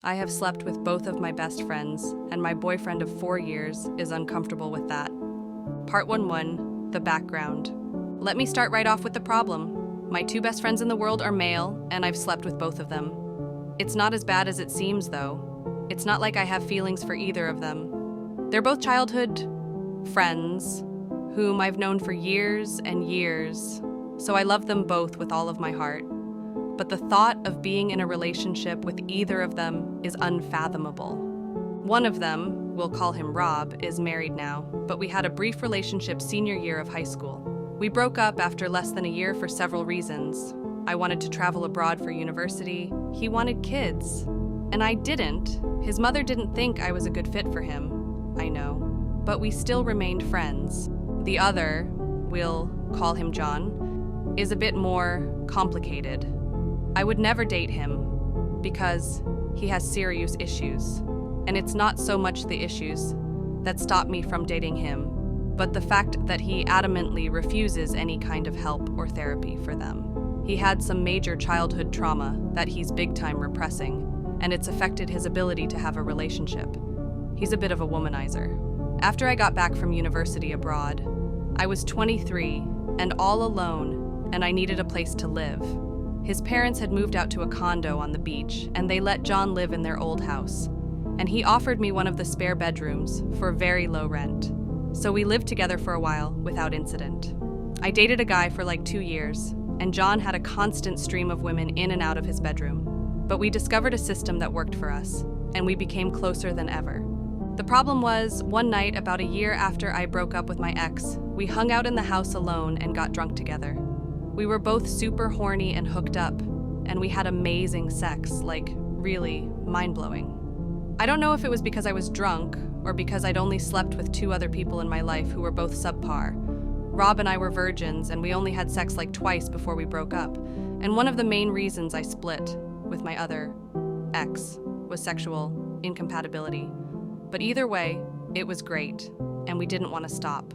I have slept with both of my best friends, and my boyfriend of 4 years is uncomfortable with that. Part 1-1, the background. Let me start right off with the problem. My 2 best friends in the world are male, and I've slept with both of them. It's not as bad as it seems, though. It's not like I have feelings for either of them. They're both childhood friends, whom I've known for years and years, so I love them both with all of my heart. But the thought of being in a relationship with either of them is unfathomable. One of them, we'll call him Rob, is married now, but we had a brief relationship senior year of high school. We broke up after less than a year for several reasons. I wanted to travel abroad for university, he wanted kids, and I didn't. His mother didn't think I was a good fit for him, I know, but we still remained friends. The other, we'll call him John, is a bit more complicated. I would never date him because he has serious issues, and it's not so much the issues that stop me from dating him, but the fact that he adamantly refuses any kind of help or therapy for them. He had some major childhood trauma that he's big time repressing, and it's affected his ability to have a relationship. He's a bit of a womanizer. After I got back from university abroad, I was 23 and all alone, and I needed a place to live. His parents had moved out to a condo on the beach, and they let John live in their old house. And he offered me one of the spare bedrooms for very low rent. So we lived together for a while without incident. I dated a guy for like 2 years, and John had a constant stream of women in and out of his bedroom. But we discovered a system that worked for us, and we became closer than ever. The problem was, one night about a year after I broke up with my ex, we hung out in the house alone and got drunk together. We were both super horny and hooked up, and we had amazing sex, like really mind-blowing. I don't know if it was because I was drunk or because I'd only slept with 2 other people in my life who were both subpar. Rob and I were virgins, and we only had sex like twice before we broke up, and one of the main reasons I split with my other ex was sexual incompatibility. But either way, it was great, and we didn't want to stop.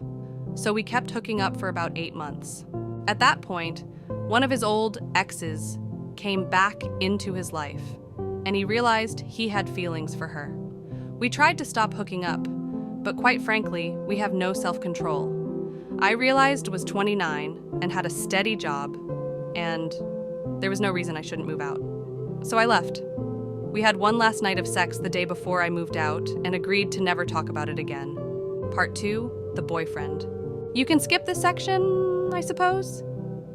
So we kept hooking up for about 8 months. At that point, one of his old exes came back into his life, and he realized he had feelings for her. We tried to stop hooking up, but quite frankly, we have no self-control. I realized was 29 and had a steady job, and there was no reason I shouldn't move out. So I left. We had one last night of sex the day before I moved out and agreed to never talk about it again. Part 2, the boyfriend. You can skip this section, I suppose?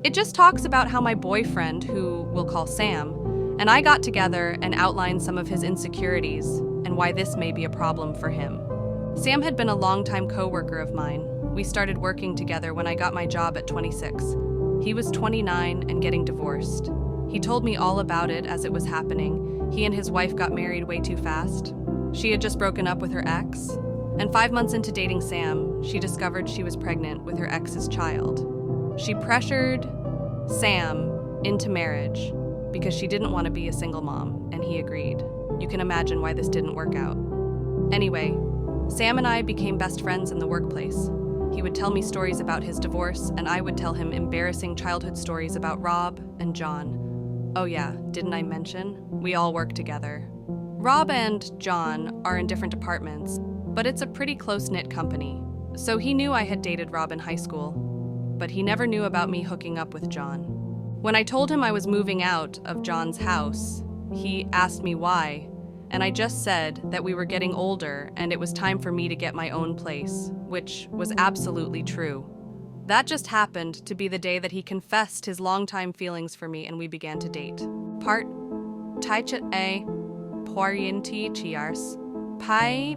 It just talks about how my boyfriend, who we'll call Sam, and I got together and outlined some of his insecurities and why this may be a problem for him. Sam had been a longtime co-worker of mine. We started working together when I got my job at 26. He was 29 and getting divorced. He told me all about it as it was happening. He and his wife got married way too fast. She had just broken up with her ex, and 5 months into dating Sam, she discovered she was pregnant with her ex's child. She pressured Sam into marriage because she didn't want to be a single mom, and he agreed. You can imagine why this didn't work out. Anyway, Sam and I became best friends in the workplace. He would tell me stories about his divorce, and I would tell him embarrassing childhood stories about Rob and John. Oh yeah, didn't I mention? We all work together. Rob and John are in different departments, but it's a pretty close-knit company. So he knew I had dated Rob in high school, but he never knew about me hooking up with John. When I told him I was moving out of John's house, he asked me why, and I just said that we were getting older and it was time for me to get my own place, which was absolutely true. That just happened to be the day that he confessed his longtime feelings for me and we began to date. Part Taichet A Poirienti Chiars Pai.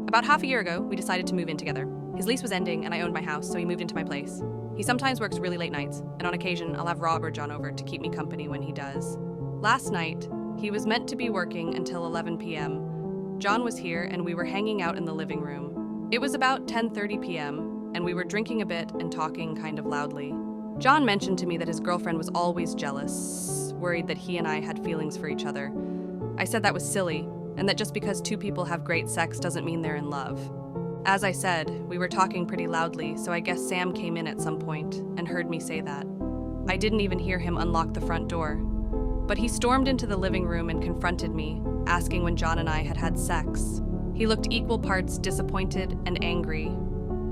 About half a year ago, we decided to move in together. His lease was ending and I owned my house, so he moved into my place. He sometimes works really late nights, and on occasion I'll have Rob or John over to keep me company when he does. Last night, he was meant to be working until 11 p.m. John was here and we were hanging out in the living room. It was about 10:30 p.m. and we were drinking a bit and talking kind of loudly. John mentioned to me that his girlfriend was always jealous, worried that he and I had feelings for each other. I said that was silly, and that just because 2 people have great sex doesn't mean they're in love. As I said, we were talking pretty loudly, so I guess Sam came in at some point and heard me say that. I didn't even hear him unlock the front door. but he stormed into the living room and confronted me, asking when John and I had had sex. He looked equal parts disappointed and angry.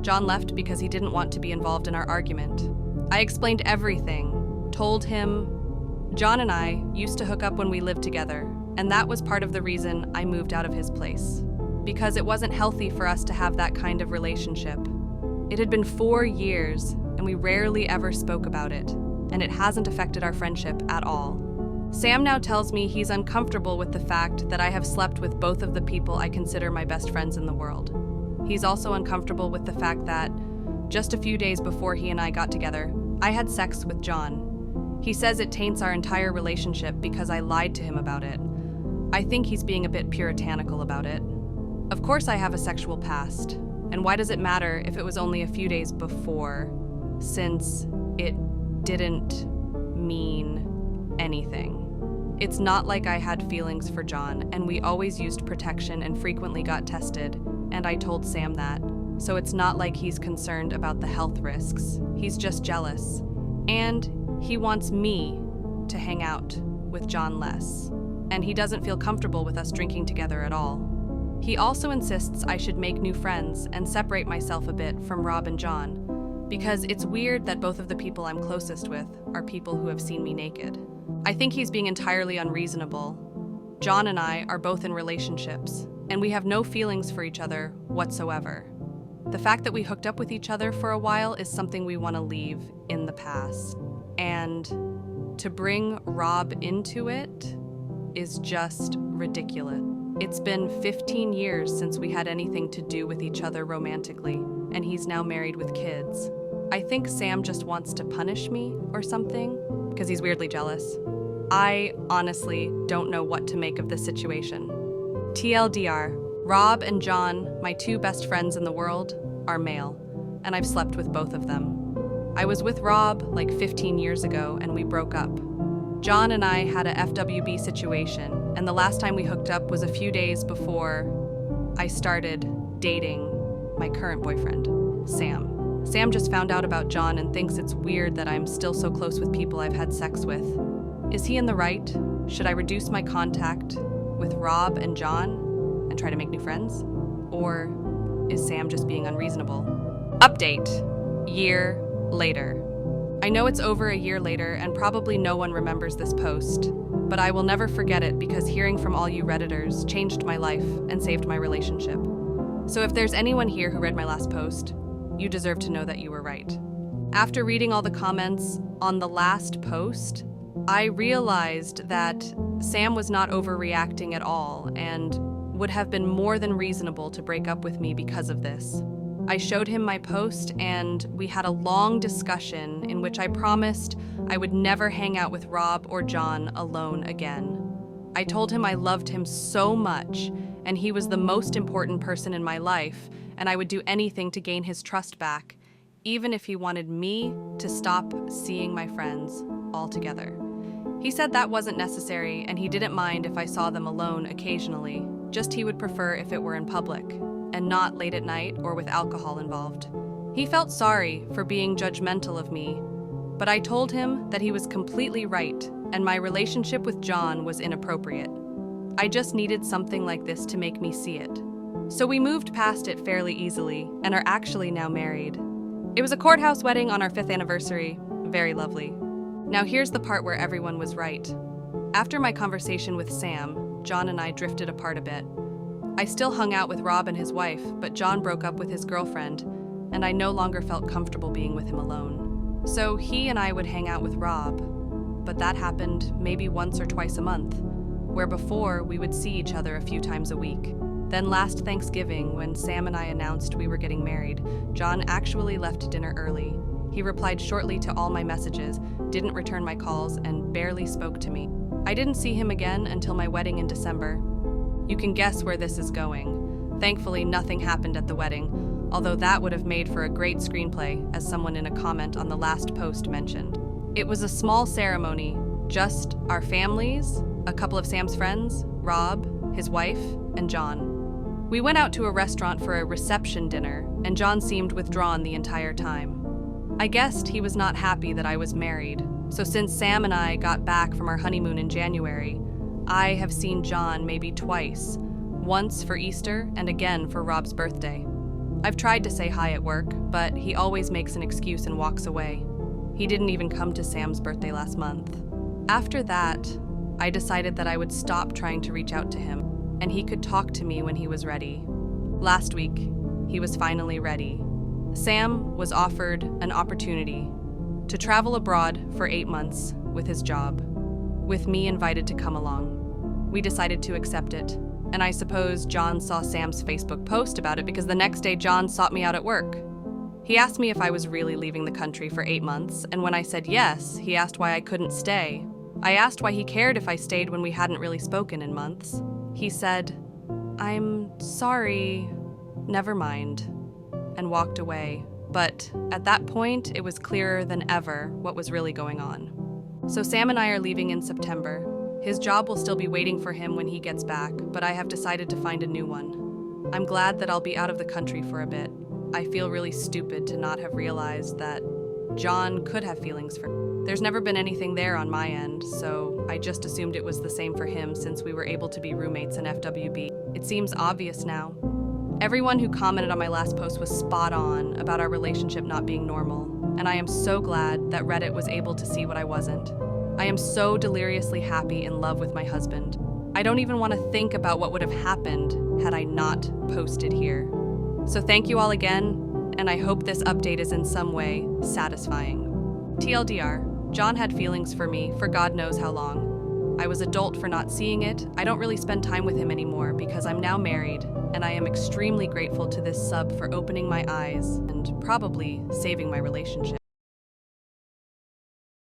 John left because he didn't want to be involved in our argument. I explained everything, told him John and I used to hook up when we lived together, and that was part of the reason I moved out of his place, because it wasn't healthy for us to have that kind of relationship. It had been 4 years, and we rarely ever spoke about it, and it hasn't affected our friendship at all. Sam now tells me he's uncomfortable with the fact that I have slept with both of the people I consider my best friends in the world. He's also uncomfortable with the fact that, just a few days before he and I got together, I had sex with John. He says it taints our entire relationship because I lied to him about it. I think he's being a bit puritanical about it. Of course I have a sexual past, and why does it matter if it was only a few days before, since it didn't mean anything. It's not like I had feelings for John, and we always used protection and frequently got tested, and I told Sam that. So it's not like he's concerned about the health risks. He's just jealous. And he wants me to hang out with John less. And he doesn't feel comfortable with us drinking together at all. He also insists I should make new friends and separate myself a bit from Rob and John, because it's weird that both of the people I'm closest with are people who have seen me naked. I think he's being entirely unreasonable. John and I are both in relationships, and we have no feelings for each other whatsoever. The fact that we hooked up with each other for a while is something we want to leave in the past. And to bring Rob into it is just ridiculous. It's been 15 years since we had anything to do with each other romantically, and he's now married with kids. I think Sam just wants to punish me or something, because he's weirdly jealous. I honestly don't know what to make of this situation. TLDR, Rob and John, my 2 best friends in the world, are male, and I've slept with both of them. I was with Rob like 15 years ago, and we broke up. John and I had a FWB situation, and the last time we hooked up was a few days before I started dating my current boyfriend, Sam. Sam just found out about John and thinks it's weird that I'm still so close with people I've had sex with. Is he in the right? Should I reduce my contact with Rob and John and try to make new friends? Or is Sam just being unreasonable? Update. Year later. I know it's over a year later and probably no one remembers this post, but I will never forget it because hearing from all you Redditors changed my life and saved my relationship. So if there's anyone here who read my last post, you deserve to know that you were right. After reading all the comments on the last post, I realized that Sam was not overreacting at all and would have been more than reasonable to break up with me because of this. I showed him my post and we had a long discussion in which I promised I would never hang out with Rob or John alone again. I told him I loved him so much and he was the most important person in my life, and I would do anything to gain his trust back, even if he wanted me to stop seeing my friends altogether. He said that wasn't necessary and he didn't mind if I saw them alone occasionally, just he would prefer if it were in public and not late at night or with alcohol involved. He felt sorry for being judgmental of me, but I told him that he was completely right and my relationship with John was inappropriate. I just needed something like this to make me see it. So we moved past it fairly easily and are actually now married. It was a courthouse wedding on our 5th anniversary. Very lovely. Now here's the part where everyone was right. After my conversation with Sam, John and I drifted apart a bit. I still hung out with Rob and his wife, but John broke up with his girlfriend, and I no longer felt comfortable being with him alone. So he and I would hang out with Rob, but that happened maybe once or twice a month, where before we would see each other a few times a week. Then last Thanksgiving, when Sam and I announced we were getting married, John actually left dinner early. He replied shortly to all my messages, didn't return my calls, and barely spoke to me. I didn't see him again until my wedding in December. You can guess where this is going. Thankfully, nothing happened at the wedding, although that would have made for a great screenplay, as someone in a comment on the last post mentioned. It was a small ceremony, just our families, a couple of Sam's friends, Rob, his wife, and John. We went out to a restaurant for a reception dinner, and John seemed withdrawn the entire time. I guessed he was not happy that I was married, so since Sam and I got back from our honeymoon in January, I have seen John maybe twice, once for Easter and again for Rob's birthday. I've tried to say hi at work, but he always makes an excuse and walks away. He didn't even come to Sam's birthday last month. After that, I decided that I would stop trying to reach out to him, and he could talk to me when he was ready. Last week, he was finally ready. Sam was offered an opportunity to travel abroad for 8 months with his job, with me invited to come along. We decided to accept it, and I suppose John saw Sam's Facebook post about it because the next day John sought me out at work. He asked me if I was really leaving the country for 8 months, and when I said yes, he asked why I couldn't stay. I asked why he cared if I stayed when we hadn't really spoken in months. He said, "I'm sorry, never mind," and walked away. But at that point, it was clearer than ever what was really going on. So Sam and I are leaving in September. His job will still be waiting for him when he gets back, but I have decided to find a new one. I'm glad that I'll be out of the country for a bit. I feel really stupid to not have realized that John could have feelings for me. There's never been anything there on my end, so I just assumed it was the same for him since we were able to be roommates in FWB. It seems obvious now. Everyone who commented on my last post was spot on about our relationship not being normal, and I am so glad that Reddit was able to see what I wasn't. I am so deliriously happy in love with my husband. I don't even want to think about what would have happened had I not posted here. So thank you all again, and I hope this update is in some way satisfying. TLDR, John had feelings for me for God knows how long. I was adult for not seeing it. I don't really spend time with him anymore because I'm now married, and I am extremely grateful to this sub for opening my eyes and probably saving my relationship.